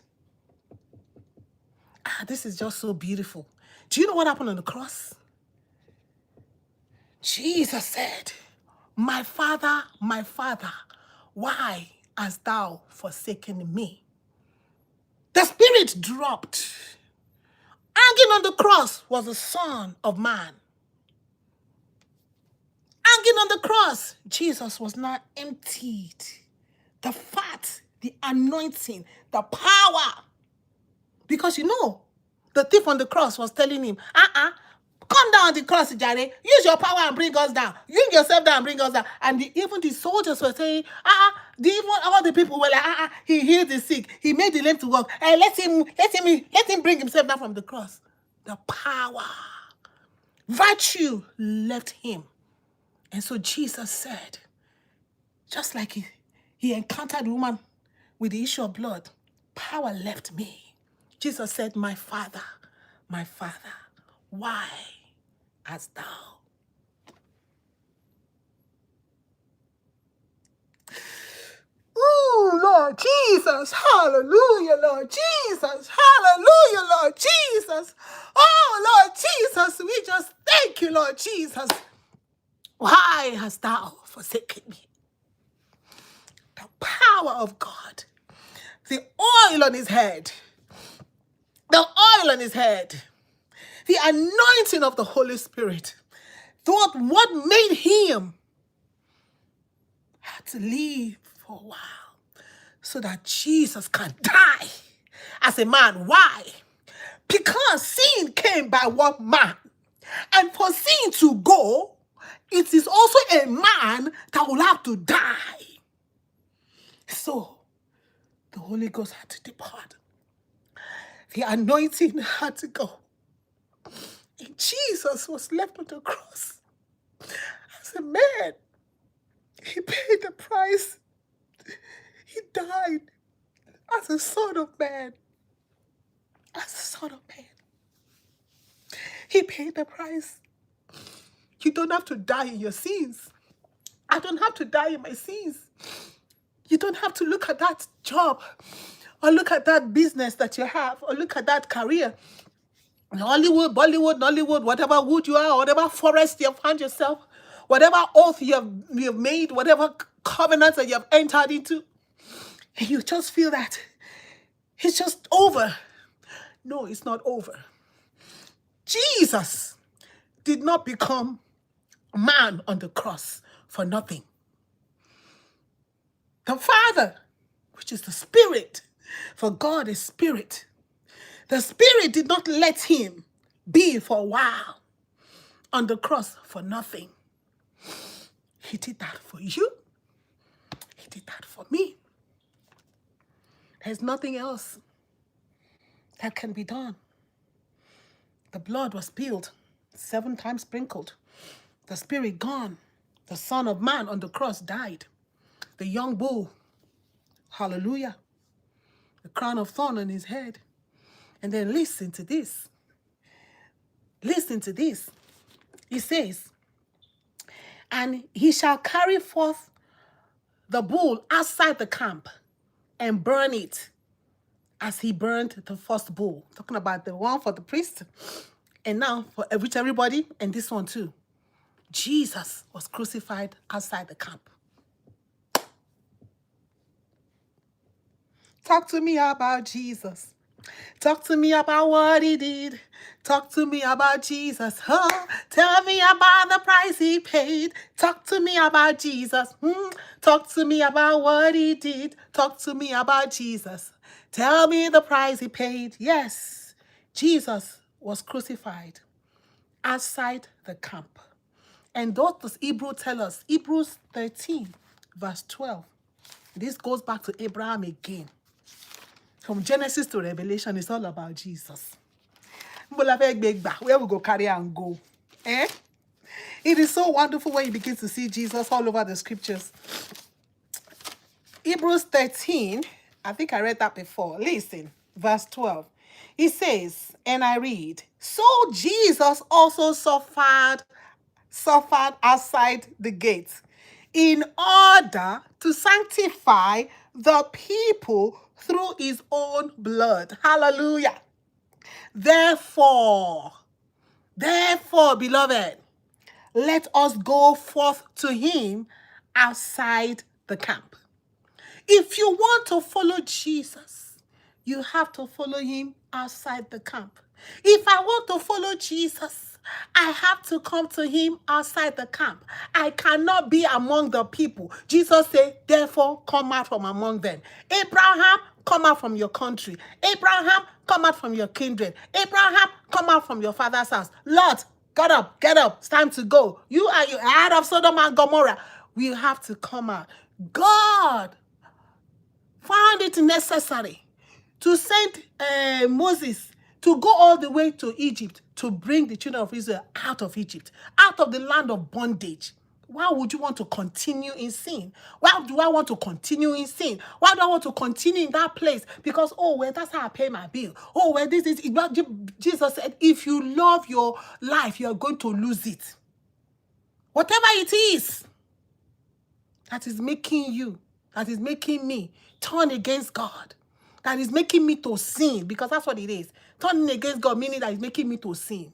This is just so beautiful. Do you know what happened on the cross? Jesus said, my Father, why hast thou forsaken me? The Spirit dropped. Hanging on the cross was the Son of Man. Hanging on the cross, Jesus was not emptied. The fat, the anointing, the power. Because the thief on the cross was telling him, come down on the cross, Jireh. Use your power and bring us down. Use yourself down and bring us down. And even the soldiers were saying, even all the people were like, he healed the sick. He made the lame to walk. Let him bring himself down from the cross. The power, virtue left him. And so Jesus said, just like he encountered the woman with the issue of blood, power left me. Jesus said, my Father, why hast thou? Ooh, Lord Jesus, hallelujah, Lord Jesus, hallelujah, Lord Jesus. Oh, Lord Jesus, we just thank you, Lord Jesus. Why hast thou forsaken me? The power of God, the oil on his head, the anointing of the Holy Spirit, what made him have to live for a while so that Jesus can die as a man. Why? Because sin came by one man. And for sin to go, it is also a man that will have to die. So, the Holy Ghost had to depart. The anointing had to go. And Jesus was left on the cross as a man. He paid the price. He died as a son of man. As a son of man. He paid the price. You don't have to die in your sins. I don't have to die in my sins. You don't have to look at that job or look at that business that you have or look at that career. Hollywood, Bollywood, Nollywood, whatever wood you are, whatever forest you have found yourself, whatever oath you have made, whatever covenants that you have entered into, and you just feel that it's just over. No, it's not over. Jesus did not become man on the cross for nothing. The Father, which is the Spirit, for God is Spirit. The Spirit did not let him be for a while on the cross for nothing. He did that for you. He did that for me. There's nothing else that can be done. The blood was spilled, 7 times sprinkled. The Spirit gone. The Son of Man on the cross died. The young bull, hallelujah, the crown of thorn on his head. And then listen to this. Listen to this. He says, and he shall carry forth the bull outside the camp and burn it as he burned the first bull. Talking about the one for the priest and now for everybody, and this one too. Jesus was crucified outside the camp. Talk to me about Jesus. Talk to me about what he did. Talk to me about Jesus. Oh, tell me about the price he paid. Talk to me about Jesus. Talk to me about what he did. Talk to me about Jesus. Tell me the price he paid. Yes, Jesus was crucified outside the camp. And what does Hebrews tell us? Hebrews 13, verse 12. This goes back to Abraham again. From Genesis to Revelation, it's all about Jesus. Where we go carry and go. Eh? It is so wonderful when you begin to see Jesus all over the scriptures. Hebrews 13, I think I read that before. Listen, verse 12. It says, and I read, so Jesus also suffered outside the gates in order to sanctify the people through his own blood. Hallelujah. Therefore, beloved, let us go forth to him outside the camp. If you want to follow Jesus, you have to follow him outside the camp. If I want to follow Jesus, I have to come to him outside the camp. I cannot be among the people. Jesus said, therefore, come out from among them. Abraham, come out from your country. Abraham, come out from your kindred. Abraham, come out from your father's house. Lot, get up. It's time to go. You are out of Sodom and Gomorrah. We have to come out. God found it necessary to send Moses to go all the way to Egypt to bring the children of Israel out of Egypt, out of the land of bondage. Why would you want to continue in sin? Why do I want to continue in sin? Why do I want to continue in that place? Because, oh, well, that's how I pay my bill. Oh, well, this is... Jesus said, if you love your life, you're going to lose it. Whatever it is that is making you, that is making me turn against God, that is making me to sin, because that's what it is. Turning against God, meaning that is making me to sin.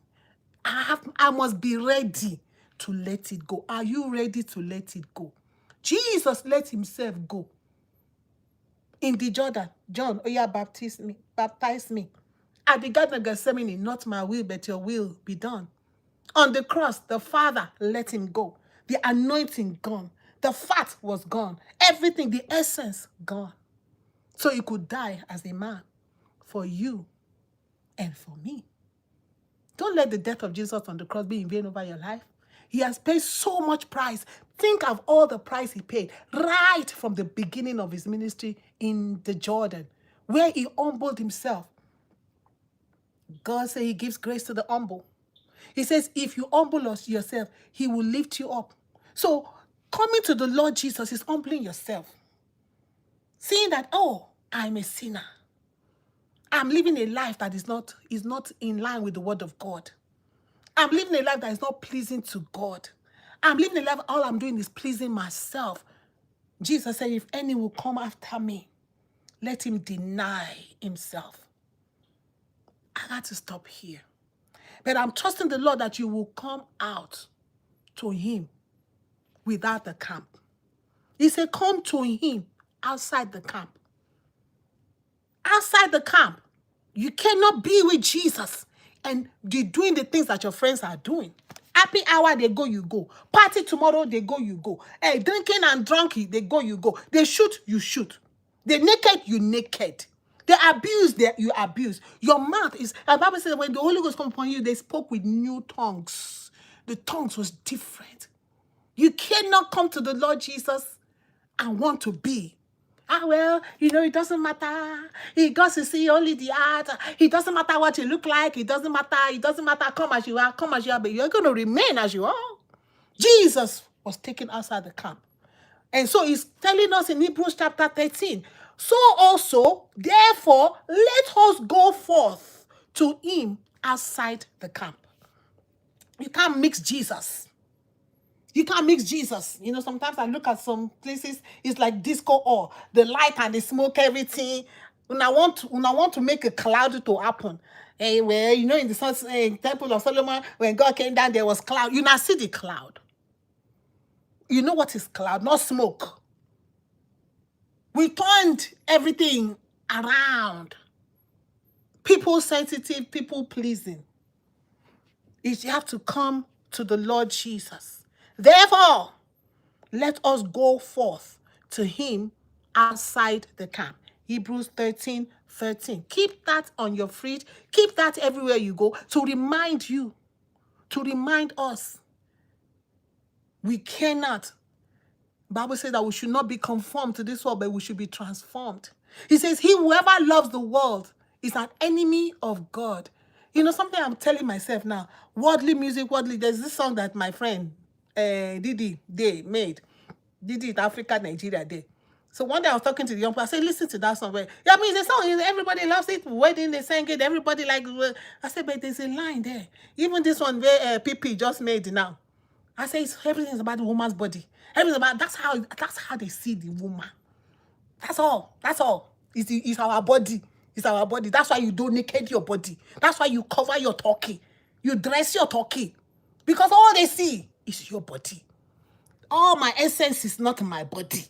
I must be ready to let it go. Are you ready to let it go? Jesus let himself go. In the Jordan, John, oh yeah, baptize me. At the Garden of Gethsemane, not my will, but your will be done. On the cross, the Father let him go. The anointing gone. The fat was gone. Everything, the essence, gone. So he could die as a man for you and for me. Don't let the death of Jesus on the cross be in vain over your life. He has paid so much price. Think of all the price he paid right from the beginning of his ministry in the Jordan, where he humbled himself. God said he gives grace to the humble. He says, if you humble yourself, he will lift you up. So coming to the Lord Jesus is humbling yourself. Seeing that, oh, I'm a sinner. I'm living a life that is not in line with the word of God. I'm living a life that is not pleasing to God. I'm living a life, all I'm doing is pleasing myself. Jesus said, if any will come after me, let him deny himself. I got to stop here. But I'm trusting the Lord that you will come out to him without the camp. He said, come to him outside the camp. Outside the camp. You cannot be with Jesus and be doing the things that your friends are doing. Happy hour, they go, you go. Party tomorrow, they go, you go. Hey, drinking and drunky, they go, you go. They shoot, you shoot. They naked, you naked. They abuse, you abuse. Your mouth is, the Bible says when the Holy Ghost come upon you, they spoke with new tongues. The tongues was different. You cannot come to the Lord Jesus and want to be. Well, it doesn't matter. He got to see only the heart. It doesn't matter what you look like. It doesn't matter. Come as you are, but you're going to remain as you are. Jesus was taken outside the camp. And so he's telling us in Hebrews chapter 13, so also, therefore, let us go forth to him outside the camp. You can't mix Jesus. You can't mix Jesus. Sometimes I look at some places, it's like disco or the light and the smoke, everything. When I want to make a cloud to happen. Well, in the Temple of Solomon, when God came down, there was cloud. You now see the cloud. You know what is cloud? Not smoke. We turned everything around. People sensitive, people pleasing. You have to come to the Lord Jesus. Therefore, let us go forth to him outside the camp. Hebrews 13:13. Keep that on your fridge. Keep that everywhere you go to remind you, to remind us. We cannot. The Bible says that we should not be conformed to this world, but we should be transformed. He says, whoever loves the world is an enemy of God. Something I'm telling myself now, worldly music, there's this song that my friend Didi made. Didi it Africa, Nigeria Day. So one day I was talking to the young people. I said, listen to that song. Yeah, I mean, the song, everybody loves it. Wedding, they sang it. Everybody like. I said, but there's a line there. Even this one where PP just made now. I say everything's about the woman's body. Everything's about that's how they see the woman. That's all. It's our body. It's our body. That's why you don't naked your body. That's why you cover your turkey. You dress your turkey. Because all they see is your body. All my essence is not my body.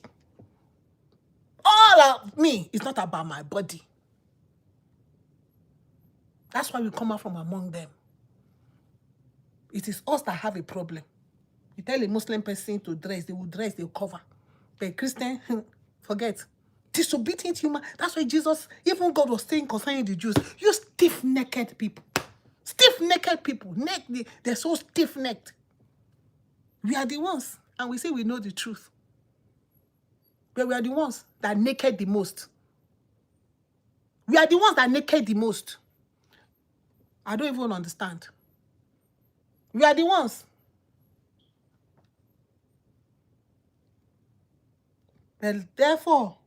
All of me is not about my body. That's why we come out from among them. It is us that have a problem. You tell a Muslim person to dress, they will dress, they will cover. But a Christian, forget. Disobedient human. That's why Jesus, even God was saying concerning the Jews, you stiff-necked people. Stiff-necked people. They're so stiff-necked. We are the ones, and we say we know the truth. But we are the ones that naked the most. We are the ones that naked the most. I don't even understand. We are the ones. But therefore,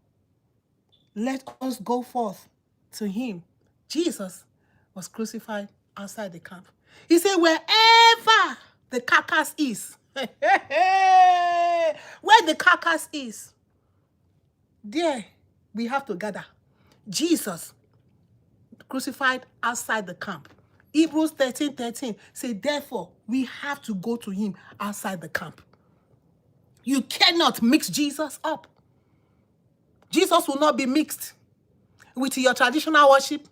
let us go forth to him. Jesus was crucified outside the camp. He said, wherever the carcass is, where the carcass is, there we have to gather. Jesus crucified outside the camp. Hebrews 13:13 say, therefore, we have to go to him outside the camp. You cannot mix Jesus up. Jesus will not be mixed with your traditional worship,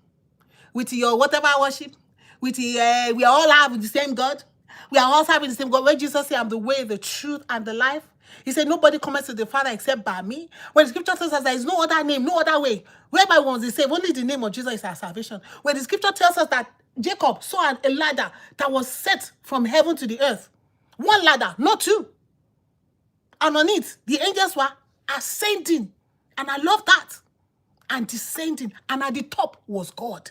with your whatever worship, with the, we all have the same God. We are all having the same God. When Jesus said, I'm the way, the truth, and the life, he said, nobody comes to the Father except by me. When the scripture tells us there is no other name, no other way, whereby one is saved, only the name of Jesus is our salvation. When the scripture tells us that Jacob saw a ladder that was set from heaven to the earth, one ladder, not two. And on it, the angels were ascending. And I love that. And descending. And at the top was God.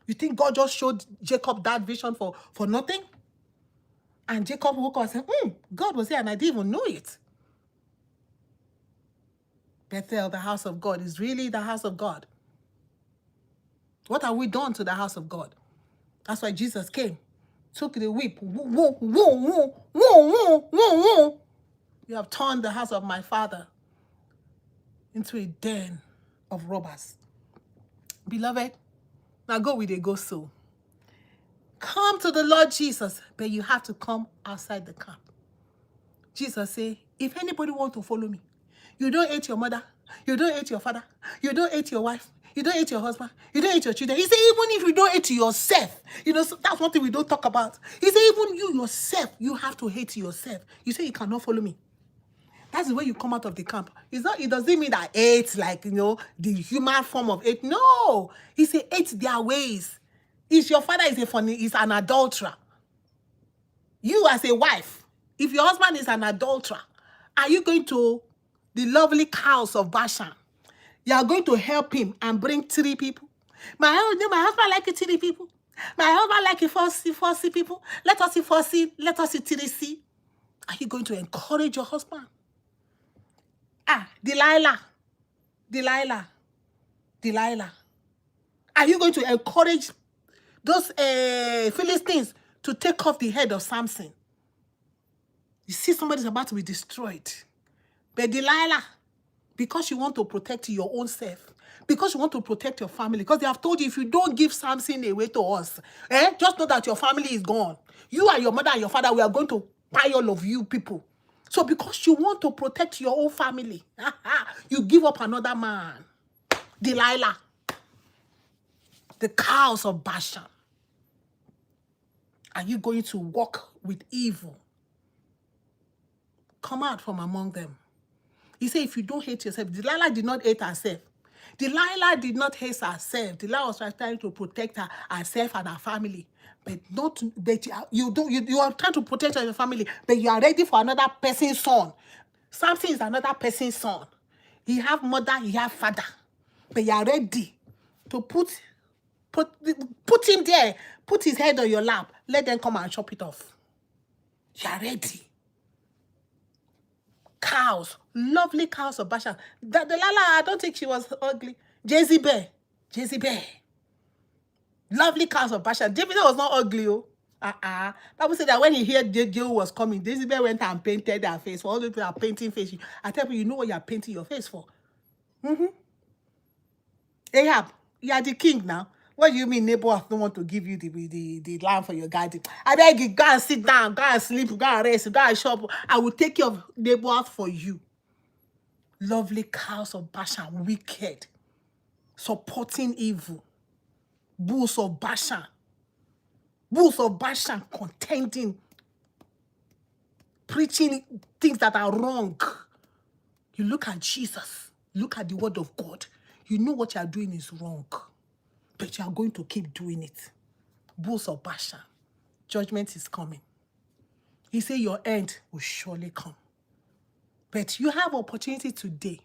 You think God just showed Jacob that vision for nothing? And Jacob woke up and said, God was here and I didn't even know it. Bethel, the house of God, is really the house of God. What have we done to the house of God? That's why Jesus came, took the whip. Woo, woo, woo, woo, woo, woo, woo. You have turned the house of my father into a den of robbers. Beloved, now go with a go soul. Come to the Lord Jesus, but you have to come outside the camp. Jesus said, if anybody wants to follow me, you don't hate your mother, you don't hate your father, you don't hate your wife, you don't hate your husband, you don't hate your children. He said, even if you don't hate yourself, that's one thing we don't talk about. He said, even you yourself, you have to hate yourself. You say you cannot follow me. That's the way you come out of the camp. It doesn't mean that hate, like, the human form of hate. No. He said, hate their ways. If your father is an adulterer, you as a wife, if your husband is an adulterer, are you going to the lovely cows of Bashan? You are going to help him and bring 3 people? My husband like 3 people. My husband like 4 people. Let us see 4C. Let us see 3C. Are you going to encourage your husband? Delilah. Are you going to encourage those Philistines to take off the head of Samson? You see somebody's about to be destroyed. But Delilah, because you want to protect your own self, because you want to protect your family, because they have told you if you don't give Samson away to us, just know that your family is gone. You and your mother and your father, we are going to buy all of you people. So because you want to protect your own family, you give up another man. Delilah. The cows of Bashan. Are you going to walk with evil? Come out from among them. He said, if you don't hate yourself, Delilah did not hate herself. Delilah did not hate herself. Delilah was trying to protect herself and her family. But you are trying to protect your family, but you are ready for another person's son. Samson is another person's son. He have mother, he have father. But you are ready to put him there, put his head on your lap, let them come and chop it off. You are ready. Cows, lovely cows of Bashan. Delilah, I don't think she was ugly. Jezebel. Lovely cows of Bashan. Jezebel was not ugly. Bible said that when he heard Jehu was coming, Jezebel went and painted her face. For all the people are painting face, I tell you, you know what you are painting your face for. Ahab, you are the king now. What do you mean neighbors don't want to give you the land for your garden? I beg you, go and sit down, go and sleep, go and rest, go and shop. I will take care of neighbors for you. Lovely cows of Bashan, wicked, supporting evil. Bulls of Bashan contending, preaching things that are wrong. You look at Jesus, look at the word of God. You know what you are doing is wrong, but you are going to keep doing it. Bulls of Bashan, judgment is coming. He said your end will surely come. But you have opportunity today.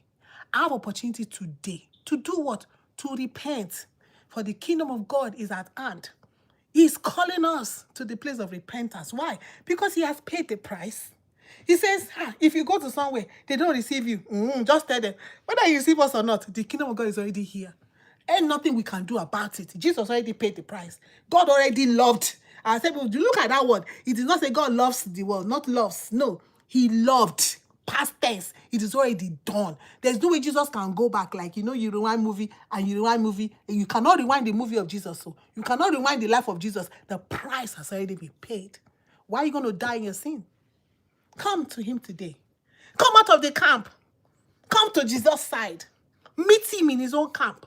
I have opportunity today to do what? To repent. For the kingdom of God is at hand. He's calling us to the place of repentance. Why? Because he has paid the price. He says, if you go to somewhere, they don't receive you. Just tell them, whether you receive us or not, the kingdom of God is already here. And nothing we can do about it. Jesus already paid the price. God already loved. I said, well, you look at that word. It did not say God loves the world, not loves. No, he loved. Past tense. It is already done. There's no way Jesus can go back. Like, you rewind movie and you rewind movie. And you cannot rewind the movie of Jesus. So you cannot rewind the life of Jesus. The price has already been paid. Why are you going to die in your sin? Come to him today. Come out of the camp. Come to Jesus' side. Meet him in his own camp.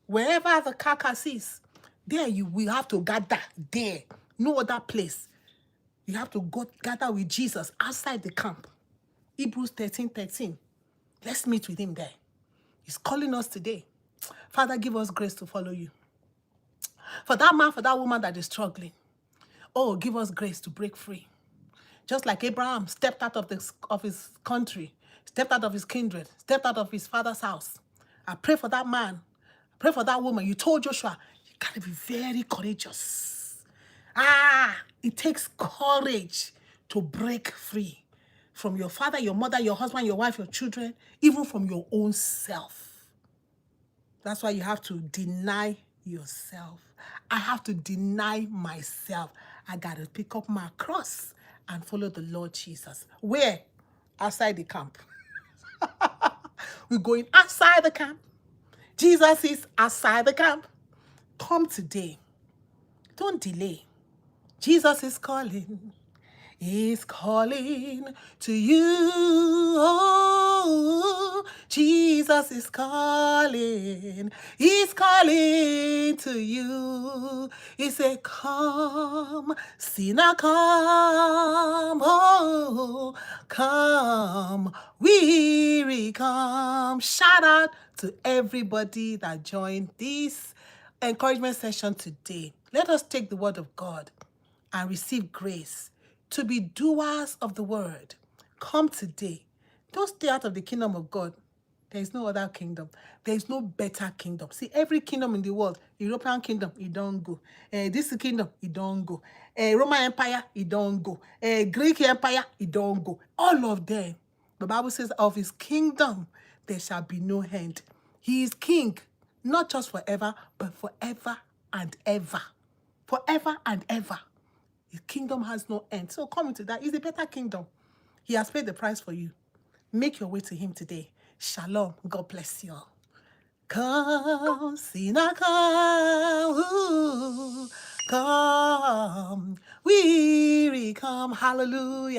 Wherever the carcass is, there you will have to gather. There. No other place. You have to go gather with Jesus outside the camp. Hebrews 13:13. Let's meet with him there. He's calling us today. Father, give us grace to follow you. For that man, for that woman that is struggling, oh, give us grace to break free. Just like Abraham stepped out of his country, stepped out of his kindred, stepped out of his father's house. I pray for that man. I pray for that woman. You told Joshua, you got to be very courageous. It takes courage to break free from your father, your mother, your husband, your wife, your children, even from your own self. That's why you have to deny yourself. I have to deny myself. I got to pick up my cross and follow the Lord Jesus. Where? Outside the camp. We're going outside the camp. Jesus is outside the camp. Come today. Don't delay. Jesus is calling. He's calling to you. Oh, Jesus is calling. He's calling to you. He said, come, sinner, come. Oh, come, weary, come. Shout out to everybody that joined this encouragement session today. Let us take the word of God and receive grace to be doers of the word. Come today. Don't stay out of the kingdom of God. There is no other kingdom. There is no better kingdom. See, every kingdom in the world, European kingdom, it don't go. This kingdom, it don't go. Roman Empire, it don't go. Greek Empire, it don't go. All of them. The Bible says, of his kingdom, there shall be no end. He is king, not just forever, but forever and ever. Forever and ever. His kingdom has no end. So come into that. It's a better kingdom. He has paid the price for you. Make your way to him today. Shalom. God bless you all. Come, sinner, come. Ooh, come, weary, come. Hallelujah.